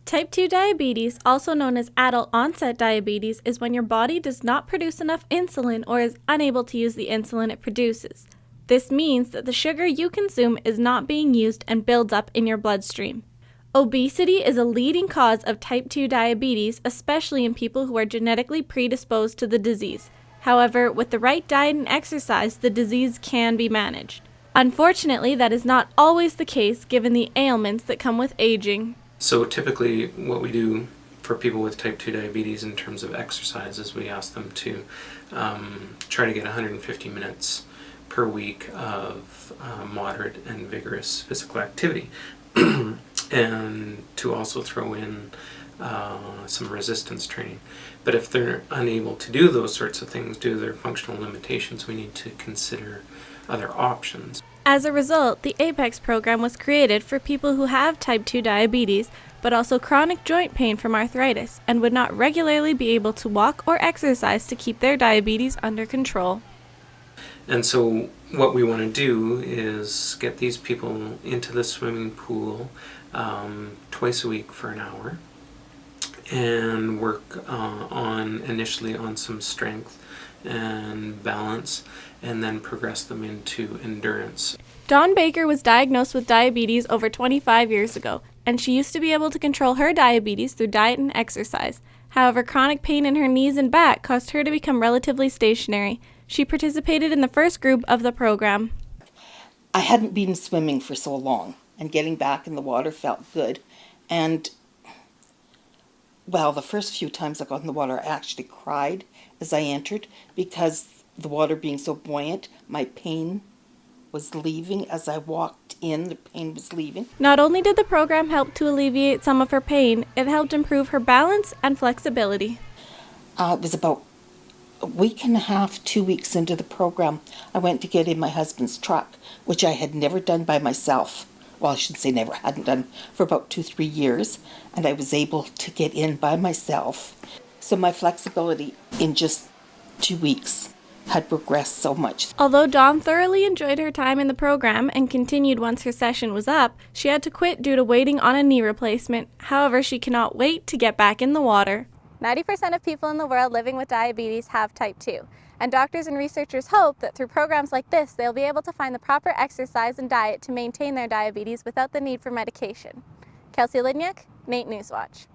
Type 2 diabetes, also known as adult onset diabetes, is when your body does not produce enough insulin or is unable to use the insulin it produces. This means that the sugar you consume is not being used and builds up in your bloodstream. Obesity is a leading cause of type 2 diabetes, especially in people who are genetically predisposed to the disease. However, with the right diet and exercise, the disease can be managed. Unfortunately, that is not always the case given the ailments that come with aging. So typically what we do for people with type 2 diabetes in terms of exercise is we ask them to try to get 150 minutes per week of moderate and vigorous physical activity and to also throw in some resistance training. But if they're unable to do those sorts of things due to their functional limitations, we need to consider other options. As a result, the APEX program was created for people who have type 2 diabetes, but also chronic joint pain from arthritis, and would not regularly be able to walk or exercise to keep their diabetes under control. And so what we want to do is get these people into the swimming pool twice a week for an hour and work initially on some strength and balance, and then progress them into endurance. Dawn Baker was diagnosed with diabetes over 25 years ago, and she used to be able to control her diabetes through diet and exercise. However, chronic pain in her knees and back caused her to become relatively stationary. She participated in the first group of the program. I hadn't been swimming for so long, and getting back in the water felt good. And, well, the first few times I got in the water, I actually cried as I entered because the water being so buoyant, my pain was leaving. As I walked in, the pain was leaving. Not only did the program help to alleviate some of her pain, it helped improve her balance and flexibility. It was about a week and a half, 2 weeks into the program, I went to get in my husband's truck, which I had never done by myself. Well, I should say never, hadn't done for about 2-3 years, and I was able to get in by myself. So my flexibility in just 2 weeks had progressed so much. Although Dawn thoroughly enjoyed her time in the program and continued once her session was up, she had to quit due to waiting on a knee replacement. However, she cannot wait to get back in the water. 90% of people in the world living with diabetes have type 2, and doctors and researchers hope that through programs like this, they'll be able to find the proper exercise and diet to maintain their diabetes without the need for medication. Kelsey Lidniak, NATE Newswatch.